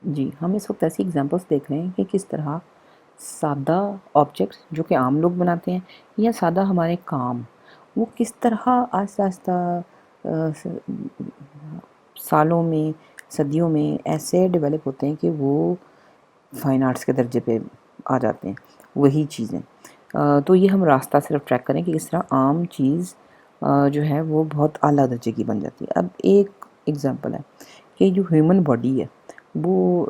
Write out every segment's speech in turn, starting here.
جی، ہم اس وقت ایسی ایگزامپلس دیکھ رہے ہیں کہ کس طرح سادہ آبجیکٹس جو کہ عام لوگ بناتے ہیں یا سادہ ہمارے کام، وہ کس طرح آہستہ آہستہ سالوں میں، صدیوں میں ایسے ڈیولپ ہوتے ہیں کہ وہ فائن آرٹس کے درجے پہ آ جاتے ہیں وہی چیزیں۔ تو یہ ہم راستہ صرف ٹریک کریں کہ کس طرح عام چیز جو ہے وہ بہت اعلیٰ درجے کی بن جاتی ہے۔ اب ایک ایگزامپل ہے کہ جو ہیومن باڈی ہے وہ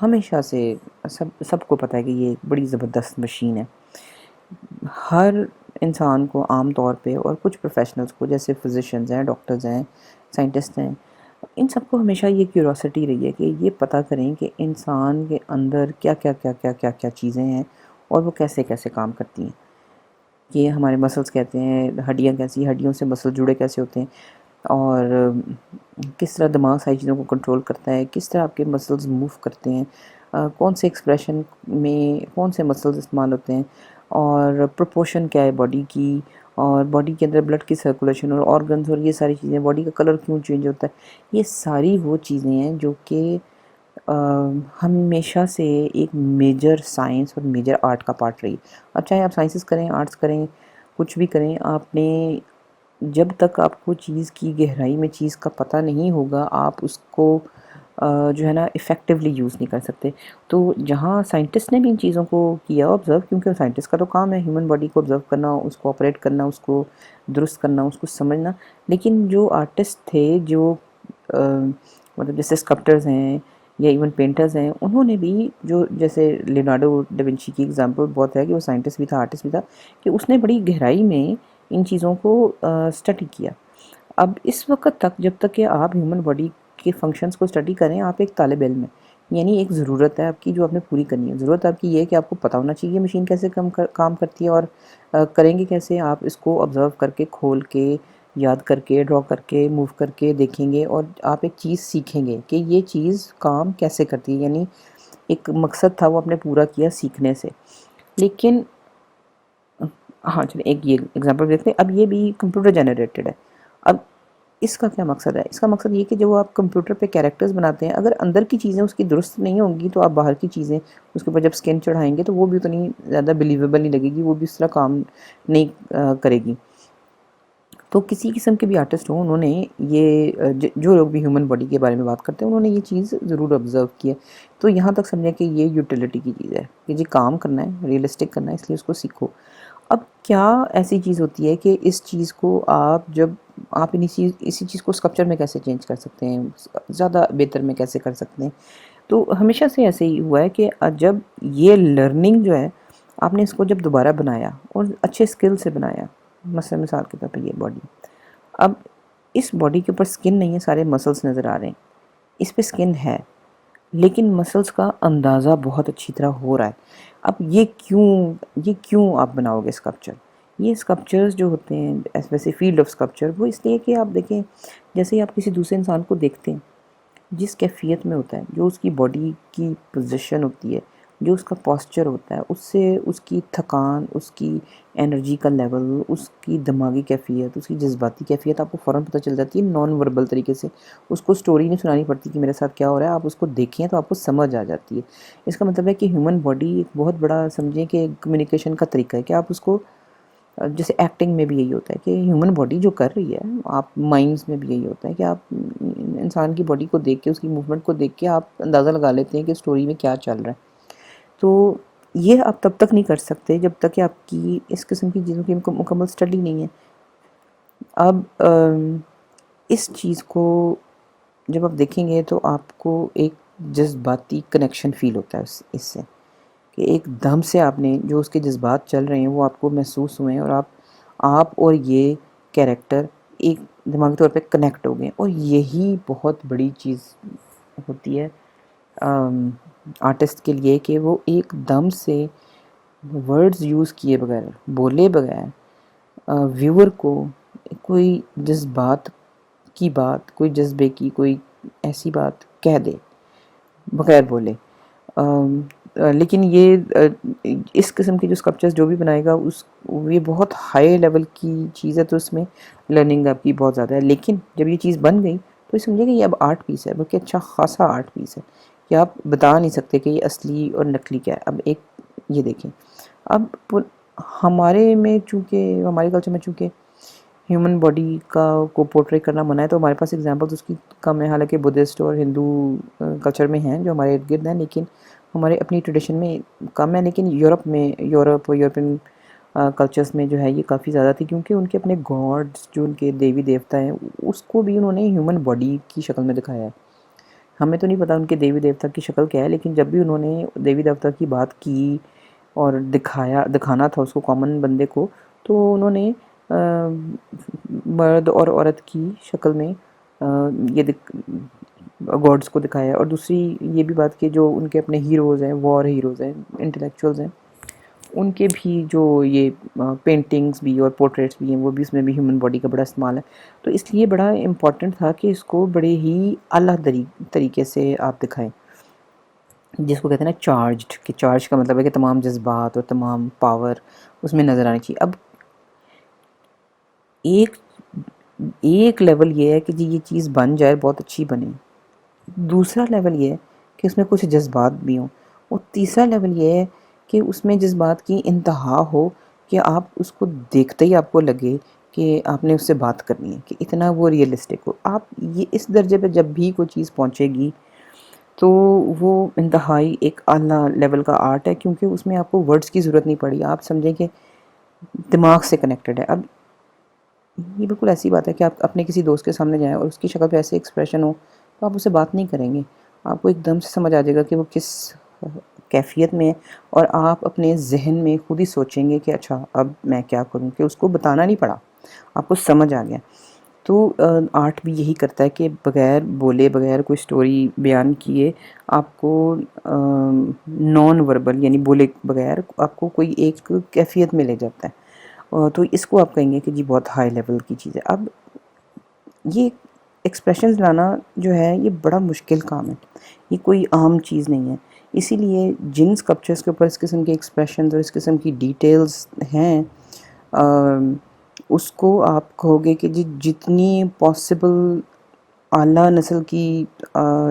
ہمیشہ سے سب کو پتہ ہے کہ یہ ایک بڑی زبردست مشین ہے۔ ہر انسان کو عام طور پہ اور کچھ پروفیشنلز کو جیسے فزیشنز ہیں، ڈاکٹرز ہیں، سائنٹسٹ ہیں، ان سب کو ہمیشہ یہ کیوریوسٹی رہی ہے کہ یہ پتہ کریں کہ انسان کے اندر کیا چیزیں ہیں اور وہ کیسے کیسے کام کرتی ہیں۔ یہ ہمارے مسلز کہتے ہیں، ہڈیاں کیسی، ہڈیوں سے مسل جڑے کیسے ہوتے ہیں، اور کس طرح دماغ ساری چیزوں کو کنٹرول کرتا ہے، کس طرح آپ کے مسلز موو کرتے ہیں، کون سے ایکسپریشن میں کون سے مسلز استعمال ہوتے ہیں، اور پروپورشن کیا ہے باڈی کی، اور باڈی کے اندر بلڈ کی سرکولیشن اور آرگنز اور یہ ساری چیزیں، باڈی کا کلر کیوں چینج ہوتا ہے، یہ ساری وہ چیزیں ہیں جو کہ ہمیشہ سے ایک میجر سائنس اور میجر آرٹ کا پارٹ رہی۔ اب چاہے آپ سائنسز کریں، آرٹس کریں، کچھ بھی کریں، آپ نے جب تک آپ کو چیز کی گہرائی میں چیز کا پتہ نہیں ہوگا آپ اس کو جو ہے نا افیکٹولی یوز نہیں کر سکتے۔ تو جہاں سائنٹسٹ نے بھی ان چیزوں کو کیا آبزرو، کیونکہ سائنٹسٹ کا تو کام ہے ہیومن باڈی کو آبزرو کرنا، اس کو آپریٹ کرنا، اس کو درست کرنا، اس کو سمجھنا، لیکن جو آرٹسٹ تھے، جو مطلب جیسے اسکلپٹرز ہیں یا ایون پینٹرز ہیں، انہوں نے بھی جو جیسے لیونارڈو ڈاونچی کی ایگزامپل بہت ہے کہ وہ سائنٹسٹ بھی تھا، آرٹسٹ بھی تھا، کہ اس نے بڑی گہرائی میں ان چیزوں کو اسٹڈی کیا۔ اب اس وقت تک جب تک کہ آپ ہیومن باڈی کے فنکشنز کو اسٹڈی کریں، آپ ایک طالب علم ہیں، یعنی ایک ضرورت ہے آپ کی جو آپ نے پوری کرنی ہے۔ ضرورت آپ کی یہ ہے کہ آپ کو پتہ ہونا چاہیے مشین کیسے کام کرتی ہے، اور کریں گے کیسے، آپ اس کو آبزرو کر کے، کھول کے، یاد کر کے، ڈرا کر کے، موو کر کے دیکھیں گے، اور آپ ایک چیز سیکھیں گے کہ یہ چیز کام کیسے کرتی ہے، یعنی ایک مقصد تھا وہ آپ نے پورا کیا سیکھنے سے۔ لیکن ہاں چلیں ایک یہ ایگزامپل دیکھتے ہیں۔ اب یہ بھی کمپیوٹر جنریٹڈ ہے۔ اب اس کا کیا مقصد ہے؟ اس کا مقصد یہ کہ جب آپ کمپیوٹر پہ کیریکٹرز بناتے ہیں، اگر اندر کی چیزیں اس کی درست نہیں ہوں گی تو آپ باہر کی چیزیں اس کے اوپر جب سکن چڑھائیں گے تو وہ بھی اتنی زیادہ بلیویبل نہیں لگے گی، وہ بھی اس طرح کام نہیں کرے گی۔ تو کسی قسم کے بھی آرٹسٹ ہوں، انہوں نے یہ جو لوگ بھی ہیومن باڈی کے بارے میں بات کرتے ہیں انہوں نے یہ چیز ضرور آبزرو کی ہے۔ تو یہاں تک سمجھیں کہ یہ یوٹیلیٹی کی چیز ہے کہ جی کام کرنا ہے، ریئلسٹک کرنا ہے، اس لیے اس کو سیکھو۔ اب کیا ایسی چیز ہوتی ہے کہ اس چیز کو آپ جب آپ اسی چیز کو اسکلپچر میں کیسے چینج کر سکتے ہیں، زیادہ بہتر میں کیسے کر سکتے ہیں؟ تو ہمیشہ سے ایسے ہی ہوا ہے کہ جب یہ لرننگ جو ہے، آپ نے اس کو جب دوبارہ بنایا اور اچھے اسکل سے بنایا، مثال کے طور پہ یہ باڈی، اب اس باڈی کے اوپر سکن نہیں ہے، سارے مسلس نظر آ رہے ہیں، اس پہ سکن ہے لیکن مسلس کا اندازہ بہت اچھی طرح ہو رہا ہے۔ اب یہ کیوں آپ بناؤ گے اسکلپچر؟ یہ اسکلپچرز جو ہوتے ہیں ویسے فیلڈ آف اسکلپچر، وہ اس لیے کہ آپ دیکھیں جیسے ہی آپ کسی دوسرے انسان کو دیکھتے ہیں، جس کیفیت میں ہوتا ہے، جو اس کی باڈی کی پوزیشن ہوتی ہے، جو اس کا پوسچر ہوتا ہے، اس سے اس کی تھکان، اس کی انرجی کا لیول، اس کی دماغی کیفیت، اس کی جذباتی کیفیت آپ کو فوراً پتہ چل جاتی ہے نان وربل طریقے سے۔ اس کو سٹوری نہیں سنانی پڑتی کہ میرے ساتھ کیا ہو رہا ہے، آپ اس کو دیکھیں تو آپ کو سمجھ آ جاتی ہے۔ اس کا مطلب ہے کہ ہیومن باڈی ایک بہت بڑا سمجھیں کہ کمیونیکیشن کا طریقہ ہے کہ آپ اس کو جیسے ایکٹنگ میں بھی یہی ہوتا ہے کہ ہیومن باڈی جو کر رہی ہے، آپ مائنڈس میں بھی یہی ہوتا ہے کہ آپ انسان کی باڈی کو دیکھ کے، اس کی موومنٹ کو دیکھ کے آپ اندازہ لگا لیتے ہیں کہ سٹوری میں کیا چل رہا ہے۔ تو یہ آپ تب تک نہیں کر سکتے جب تک کہ آپ کی اس قسم کی چیزوں کی مکمل سٹڈی نہیں ہے۔ اب اس چیز کو جب آپ دیکھیں گے تو آپ کو ایک جذباتی کنیکشن فیل ہوتا ہے اس سے، کہ ایک دم سے آپ نے جو اس کے جذبات چل رہے ہیں وہ آپ کو محسوس ہوئے ہیں، اور آپ اور یہ کیریکٹر ایک دماغی طور پہ کنیکٹ ہو گئے، اور یہی بہت بڑی چیز ہوتی ہے آرٹسٹ کے لیے کہ وہ ایک دم سے ورڈز یوز کیے بغیر، بولے بغیر ویور کو کوئی جذبات کی بات، کوئی جذبے کی کوئی ایسی بات کہہ دے بغیر بولے۔ لیکن یہ اس قسم کے جو اسکلپچرز جو بھی بنائے گا یہ بہت ہائی لیول کی چیز ہے، تو اس میں لرننگ آپ کی بہت زیادہ ہے۔ لیکن جب یہ چیز بن گئی تو سمجھے کہ یہ اب آرٹ پیس ہے، بلکہ اچھا خاصا آرٹ پیس ہے کہ آپ بتا نہیں سکتے کہ یہ اصلی اور نقلی کیا ہے. اب ایک یہ دیکھیں، اب ہمارے میں چونکہ ہمارے کلچر میں چونکہ ہیومن باڈی کو پورٹری کرنا منع ہے، تو ہمارے پاس ایگزامپلس اس کی کم ہے. حالانکہ بدھسٹ اور ہندو کلچر میں ہیں جو ہمارے ارد گرد ہیں، لیکن ہمارے اپنی ٹریڈیشن میں کم ہے. لیکن یورپ اور یورپین کلچرز میں جو ہے یہ کافی زیادہ تھی، کیونکہ ان کے اپنے گاڈس جو ان کے دیوی دیوتا ہیں اس کو بھی انہوں نے ہیومن باڈی کی شکل میں دکھایا ہے. ہمیں تو نہیں پتہ ان کے دیوی دیوتا کی شکل کیا ہے، لیکن جب بھی انہوں نے دیوی دیوتا کی بات کی اور دکھانا تھا اس کو کامن بندے کو، تو انہوں نے مرد اور عورت کی شکل میں یہ گاڈس کو دکھایا ہے. اور دوسری یہ بھی بات کہ جو ان کے اپنے ہیروز ہیں، وار ہیروز ہیں، انٹلیکچوئلز ہیں، ان کے بھی جو یہ پینٹنگز بھی اور پورٹریٹس بھی ہیں وہ بھی اس میں بھی ہیومن باڈی کا بڑا استعمال ہے. تو اس لیے بڑا امپورٹنٹ تھا کہ اس کو بڑے ہی اعلیٰ طریقے سے آپ دکھائیں، جس کو کہتے ہیں نا چارجڈ، کہ چارج کا مطلب ہے کہ تمام جذبات اور تمام پاور اس میں نظر آنی چاہیے. اب ایک لیول یہ ہے کہ جی یہ چیز بن جائے، بہت اچھی بنے. دوسرا لیول یہ ہے کہ اس میں کچھ جذبات بھی ہوں. اور تیسرا لیول یہ ہے کہ اس میں جذبات کی انتہا ہو کہ آپ اس کو دیکھتے ہی آپ کو لگے کہ آپ نے اس سے بات کرنی ہے، کہ اتنا وہ ریئلسٹک ہو. آپ یہ اس درجے پہ جب بھی کوئی چیز پہنچے گی تو وہ انتہائی ایک اعلیٰ لیول کا آرٹ ہے، کیونکہ اس میں آپ کو ورڈز کی ضرورت نہیں پڑی. آپ سمجھیں کہ دماغ سے کنیکٹڈ ہے. اب یہ بالکل ایسی بات ہے کہ آپ اپنے کسی دوست کے سامنے جائیں اور اس کی شکل پہ ایسے ایکسپریشن ہو تو آپ اسے بات نہیں کریں گے. آپ کو ایک دم سے سمجھ آ جائے گا کہ وہ کس کیفیت میں ہے، اور آپ اپنے ذہن میں خود ہی سوچیں گے کہ اچھا اب میں کیا کروں، کہ اس کو بتانا نہیں پڑا، آپ کو سمجھ آ گیا. تو آرٹ بھی یہی کرتا ہے کہ بغیر بولے، بغیر کوئی سٹوری بیان کیے، آپ کو نان وربل یعنی بولے بغیر آپ کو کوئی ایک کیفیت میں لے جاتا ہے. تو اس کو آپ کہیں گے کہ جی بہت ہائی لیول کی چیز ہے. اب یہ ایکسپریشنز لانا جو ہے یہ بڑا مشکل کام ہے، یہ کوئی عام چیز نہیں ہے. اسی لیے جن اسکلپچرس کے اوپر اس قسم کے ایکسپریشنز اور اس قسم کی ڈیٹیلز ہیں، اس کو آپ کہو گے کہ جی جتنی پاسبل اعلیٰ نسل کی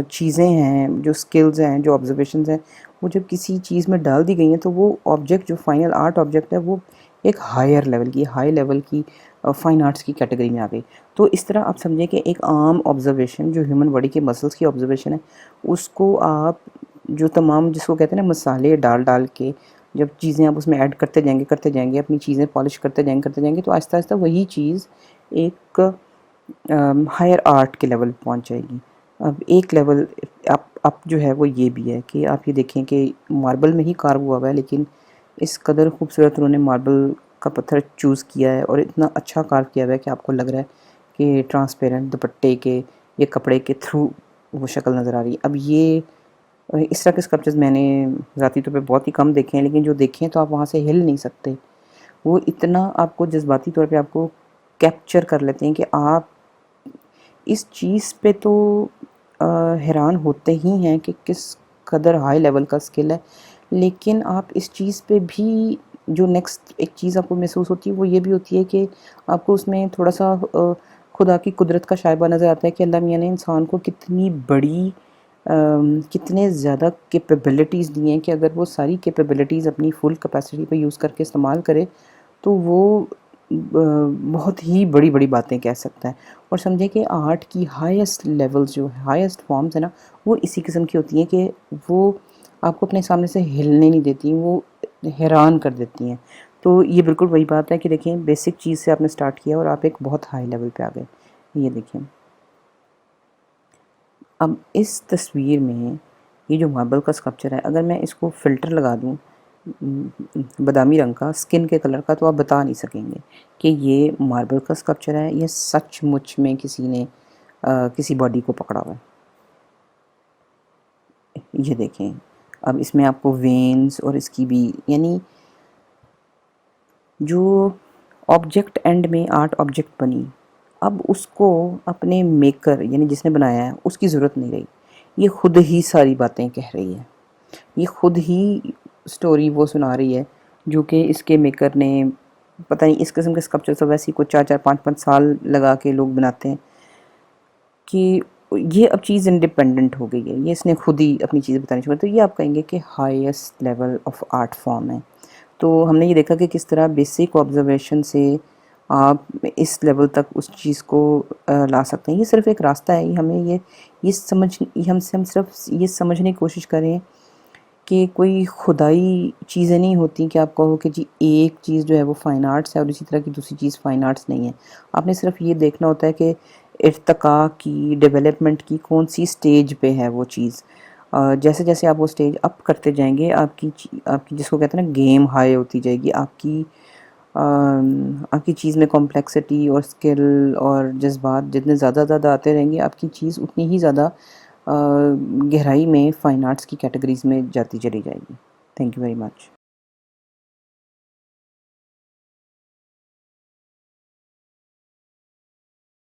چیزیں ہیں، جو سکلز ہیں، جو آبزرویشنز ہیں، وہ جب کسی چیز میں ڈال دی گئی ہیں تو وہ آبجیکٹ جو فائنل آرٹ آبجیکٹ ہے وہ ایک ہائی لیول کی فائن آرٹس کی کیٹیگری میں آ گئی. تو اس طرح آپ سمجھیں کہ ایک عام آبزرویشن جو ہیومن باڈی کے مسلس کی آبزرویشن ہے، اس کو آپ جو تمام جس کو کہتے ہیں نا مسالے ڈال کے جب چیزیں آپ اس میں ایڈ کرتے جائیں گے اپنی چیزیں پالش کرتے جائیں گے تو آہستہ آہستہ وہی چیز ایک ہائر آرٹ کے لیول پہنچ جائے گی. اب ایک لیول اب جو ہے وہ یہ بھی ہے کہ آپ یہ دیکھیں کہ ماربل میں ہی کارو ہوا ہے، لیکن اس قدر خوبصورت انہوں نے ماربل کا پتھر چوز کیا ہے اور اتنا اچھا کارو کیا ہوا ہے کہ آپ کو لگ رہا ہے کہ ٹرانسپیرنٹ دوپٹے کے یا کپڑے کے تھرو وہ شکل نظر آ رہی ہے. اب یہ اس طرح کے اسکلپچرز میں نے ذاتی طور پہ بہت ہی کم دیکھے ہیں، لیکن جو دیکھیں تو آپ وہاں سے ہل نہیں سکتے. وہ اتنا آپ کو جذباتی طور پہ آپ کو کیپچر کر لیتے ہیں کہ آپ اس چیز پہ تو حیران ہوتے ہی ہیں کہ کس قدر ہائی لیول کا اسکل ہے. لیکن آپ اس چیز پہ بھی جو نیکسٹ ایک چیز آپ کو محسوس ہوتی ہے وہ یہ بھی ہوتی ہے کہ آپ کو اس میں تھوڑا سا خدا کی قدرت کا شائبہ نظر آتا ہے کہ اللہ میاں نے انسان کو کتنی بڑی کتنے زیادہ کیپیبلٹیز دی ہیں کہ اگر وہ ساری کیپیبلٹیز اپنی فل کیپیسٹی پہ یوز کر کے استعمال کرے تو وہ بہت ہی بڑی بڑی باتیں کہہ سکتا ہے. اور سمجھیں کہ آرٹ کی ہائیسٹ لیولز جو ہائیسٹ فارمز ہیں نا وہ اسی قسم کی ہوتی ہیں کہ وہ آپ کو اپنے سامنے سے ہلنے نہیں دیتی، وہ حیران کر دیتی ہیں. تو یہ بالکل وہی بات ہے کہ دیکھیں بیسک چیز سے آپ نے سٹارٹ کیا اور آپ ایک بہت ہائی لیول پہ آ گئے. یہ دیکھیں اب اس تصویر میں یہ جو ماربل کا اسکلپچر ہے، اگر میں اس کو فلٹر لگا دوں بادامی رنگ کا سکن کے کلر کا، تو آپ بتا نہیں سکیں گے کہ یہ ماربل کا اسکلپچر ہے یا سچ مچ میں کسی نے کسی باڈی کو پکڑا ہوا ہے. یہ دیکھیں اب اس میں آپ کو وینز اور اس کی بھی یعنی جو آبجیکٹ اینڈ میں آرٹ آبجیکٹ بنی، اب اس کو اپنے میکر یعنی جس نے بنایا ہے اس کی ضرورت نہیں رہی. یہ خود ہی ساری باتیں کہہ رہی ہے، یہ خود ہی سٹوری وہ سنا رہی ہے جو کہ اس کے میکر نے پتہ نہیں اس قسم کے اسکلپچر تو ویسے ہی کچھ 4 4 5 5 سال لگا کے لوگ بناتے ہیں کہ یہ اب چیز انڈیپینڈنٹ ہو گئی ہے، یہ اس نے خود ہی اپنی چیز بتانی شروع کر، تو یہ آپ کہیں گے کہ highest level of art form ہے۔ تو ہم نے یہ دیکھا کہ کس طرح بیسک آبزرویشن سے آپ اس لیول تک اس چیز کو لا سکتے ہیں۔ یہ صرف ایک راستہ ہے، ہمیں ہم صرف یہ سمجھنے کی کوشش کریں کہ کوئی خدائی چیزیں نہیں ہوتی کہ آپ کہو کہ جی ایک چیز جو ہے وہ فائن آرٹس ہے اور اسی طرح کی دوسری چیز فائن آرٹس نہیں ہے۔ آپ نے صرف یہ دیکھنا ہوتا ہے کہ ارتقاء کی، ڈیولپمنٹ کی کون سی سٹیج پہ ہے وہ چیز۔ جیسے جیسے آپ وہ سٹیج اپ کرتے جائیں گے، آپ کی جس کو کہتے ہیں نا گیم ہائی ہوتی جائے گی، آپ کی چیز میں کمپلیکسٹی اور سکل اور جذبات جتنے زیادہ زیادہ آتے رہیں گے، آپ کی چیز اتنی ہی زیادہ گہرائی میں فائن آرٹس کی کیٹیگریز میں جاتی چلی جائے گی۔ Thank you very much.